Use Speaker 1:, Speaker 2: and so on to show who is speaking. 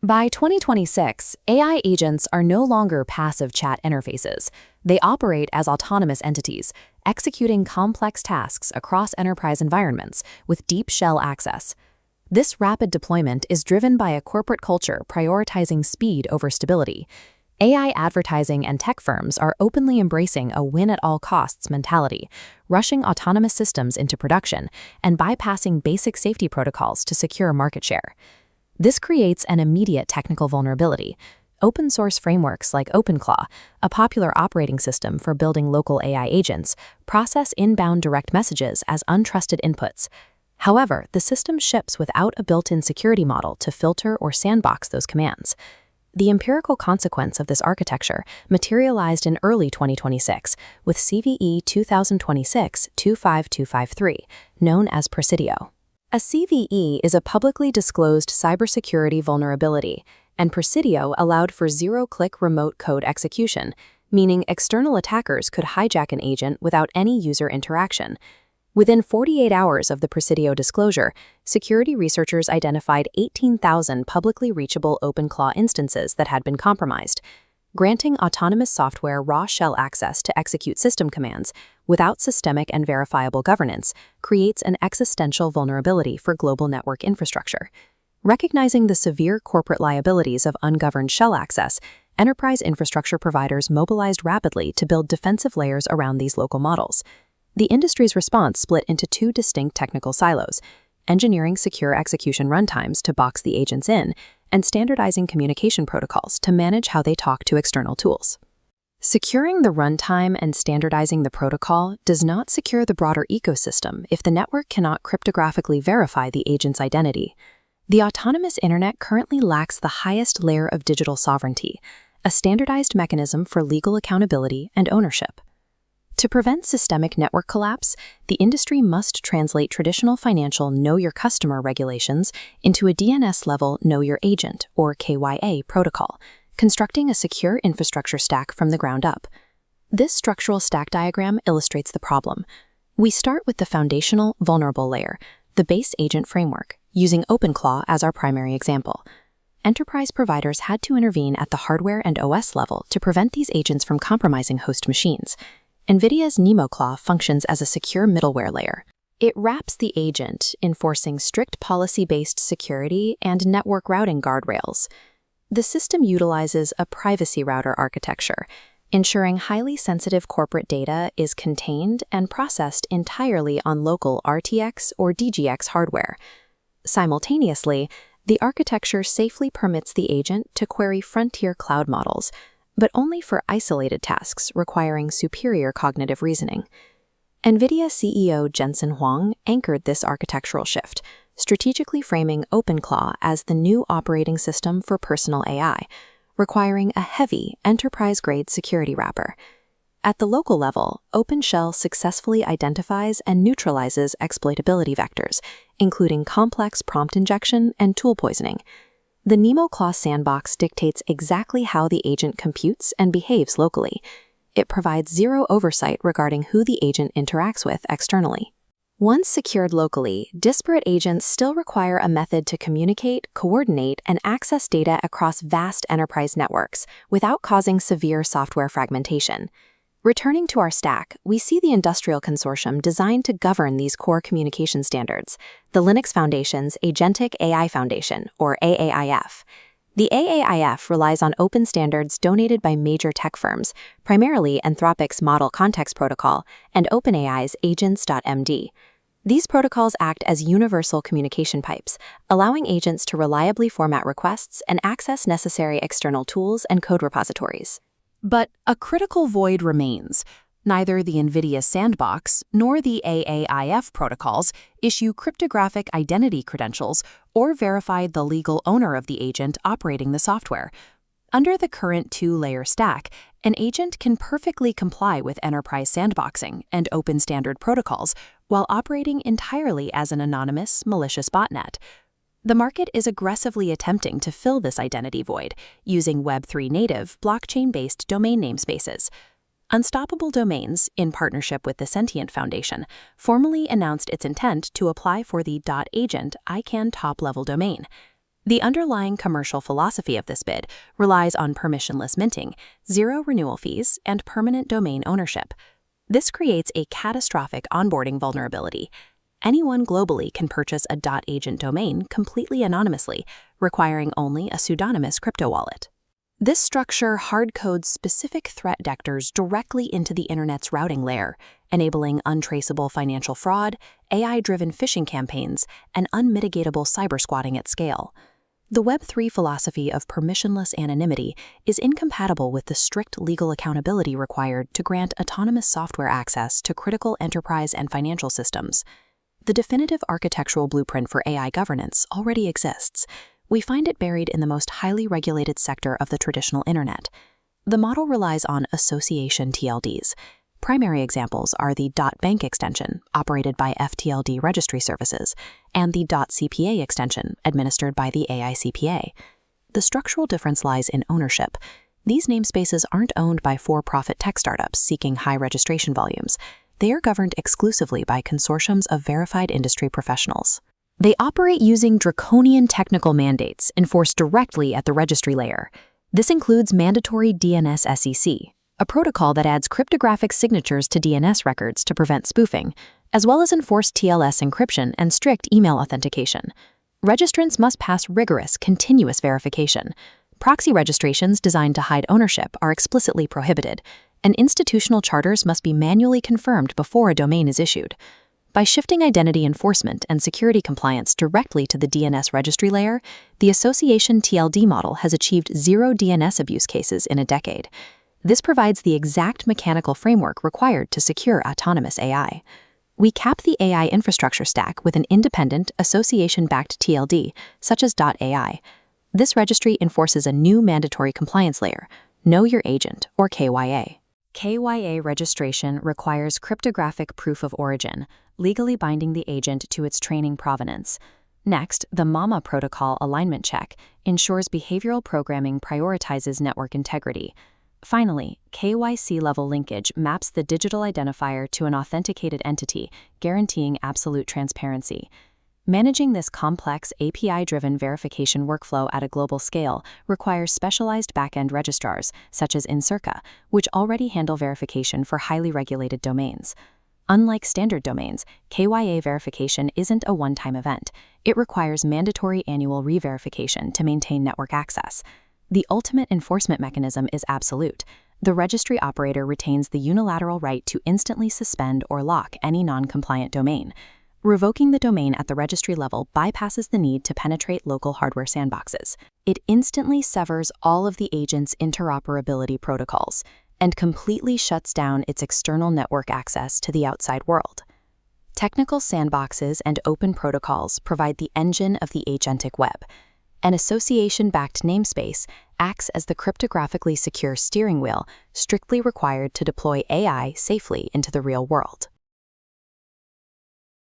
Speaker 1: By 2026, AI agents are no longer passive chat interfaces. They operate as autonomous entities, executing complex tasks across enterprise environments with deep shell access. This rapid deployment is driven by a corporate culture prioritizing speed over stability. AI advertising and tech firms are openly embracing a win-at-all-costs mentality, rushing autonomous systems into production and bypassing basic safety protocols to secure market share. This creates an immediate technical vulnerability. Open-source frameworks like OpenClaw, a popular operating system for building local AI agents, process inbound direct messages as untrusted inputs. However, the system ships without a built-in security model to filter or sandbox those commands. The empirical consequence of this architecture materialized in early 2026 with CVE 2026-25253, known as Presidio. A CVE is a publicly disclosed cybersecurity vulnerability, and Presidio allowed for zero-click remote code execution, meaning external attackers could hijack an agent without any user interaction. Within 48 hours of the Presidio disclosure, security researchers identified 18,000 publicly reachable OpenClaw instances that had been compromised. Granting autonomous software raw shell access to execute system commands without systemic and verifiable governance creates an existential vulnerability for global network infrastructure. Recognizing the severe corporate liabilities of ungoverned shell access, enterprise infrastructure providers mobilized rapidly to build defensive layers around these local models. The industry's response split into two distinct technical silos: engineering secure execution runtimes to box the agents in, and standardizing communication protocols to manage how they talk to external tools. Securing the runtime and standardizing the protocol does not secure the broader ecosystem if the network cannot cryptographically verify the agent's identity. The autonomous internet currently lacks the highest layer of digital sovereignty, a standardized mechanism for legal accountability and ownership. To prevent systemic network collapse, the industry must translate traditional financial Know Your Customer regulations into a DNS-level Know Your Agent, or KYA, protocol, constructing a secure infrastructure stack from the ground up. This structural stack diagram illustrates the problem. We start with the foundational, vulnerable layer, the base agent framework, using OpenClaw as our primary example. Enterprise providers had to intervene at the hardware and OS level to prevent these agents from compromising host machines. NVIDIA's NemoClaw functions as a secure middleware layer. It wraps the agent, enforcing strict policy-based security and network routing guardrails. The system utilizes a privacy router architecture, ensuring highly sensitive corporate data is contained and processed entirely on local RTX or DGX hardware. Simultaneously, the architecture safely permits the agent to query frontier cloud models, but only for isolated tasks requiring superior cognitive reasoning. NVIDIA CEO Jensen Huang anchored this architectural shift, strategically framing OpenClaw as the new operating system for personal AI, requiring a heavy, enterprise-grade security wrapper. At the local level, OpenShell successfully identifies and neutralizes exploitability vectors, including complex prompt injection and tool poisoning. The NemoClaw sandbox dictates exactly how the agent computes and behaves locally. It provides zero oversight regarding who the agent interacts with externally. Once secured locally, disparate agents still require a method to communicate, coordinate, and access data across vast enterprise networks without causing severe software fragmentation. Returning to our stack, we see the industrial consortium designed to govern these core communication standards, the Linux Foundation's Agentic AI Foundation, or AAIF. The AAIF relies on open standards donated by major tech firms, primarily Anthropic's Model Context Protocol and OpenAI's Agents.md. These protocols act as universal communication pipes, allowing agents to reliably format requests and access necessary external tools and code repositories.
Speaker 2: But a critical void remains. Neither the NVIDIA Sandbox nor the AAIF protocols issue cryptographic identity credentials or verify the legal owner of the agent operating the software. Under the current two-layer stack, an agent can perfectly comply with enterprise sandboxing and open standard protocols while operating entirely as an anonymous, malicious botnet. The market is aggressively attempting to fill this identity void using Web3 native, blockchain-based domain namespaces. Unstoppable Domains, in partnership with the Sentient Foundation, formally announced its intent to apply for the .agent ICANN top-level domain. The underlying commercial philosophy of this bid relies on permissionless minting, zero renewal fees, and permanent domain ownership. This creates a catastrophic onboarding vulnerability. Anyone globally can purchase a .agent domain completely anonymously, requiring only a pseudonymous crypto wallet. This structure hardcodes specific threat vectors directly into the Internet's routing layer, enabling untraceable financial fraud, AI-driven phishing campaigns, and unmitigatable cybersquatting at scale. The Web3 philosophy of permissionless anonymity is incompatible with the strict legal accountability required to grant autonomous software access to critical enterprise and financial systems. The definitive architectural blueprint for AI governance already exists. We find it buried in the most highly regulated sector of the traditional Internet. The model relies on association TLDs. Primary examples are the .bank extension, operated by FTLD registry services, and the .cpa extension, administered by the AICPA. The structural difference lies in ownership. These namespaces aren't owned by for-profit tech startups seeking high registration volumes. They are governed exclusively by consortiums of verified industry professionals. They operate using draconian technical mandates enforced directly at the registry layer. This includes mandatory DNS-SEC, a protocol that adds cryptographic signatures to DNS records to prevent spoofing, as well as enforced TLS encryption and strict email authentication. Registrants must pass rigorous, continuous verification. Proxy registrations designed to hide ownership are explicitly prohibited, and institutional charters must be manually confirmed before a domain is issued. By shifting identity enforcement and security compliance directly to the DNS registry layer, the association TLD model has achieved zero DNS abuse cases in a decade. This provides the exact mechanical framework required to secure autonomous AI. We cap the AI infrastructure stack with an independent, association-backed TLD, such as .ai. This registry enforces a new mandatory compliance layer, Know Your Agent, or KYA. KYA registration requires cryptographic proof of origin, legally binding the agent to its training provenance. Next, the MAMA protocol alignment check ensures behavioral programming prioritizes network integrity. Finally, KYC-level linkage maps the digital identifier to an authenticated entity, guaranteeing absolute transparency. Managing this complex API-driven verification workflow at a global scale requires specialized back-end registrars, such as Incirca, which already handle verification for highly regulated domains. Unlike standard domains, KYA verification isn't a one-time event. It requires mandatory annual re-verification to maintain network access. The ultimate enforcement mechanism is absolute. The registry operator retains the unilateral right to instantly suspend or lock any non-compliant domain. Revoking the domain at the registry level bypasses the need to penetrate local hardware sandboxes. It instantly severs all of the agent's interoperability protocols and completely shuts down its external network access to the outside world. Technical sandboxes and open protocols provide the engine of the agentic web. An association-backed namespace acts as the cryptographically secure steering wheel strictly required to deploy AI safely into the real world.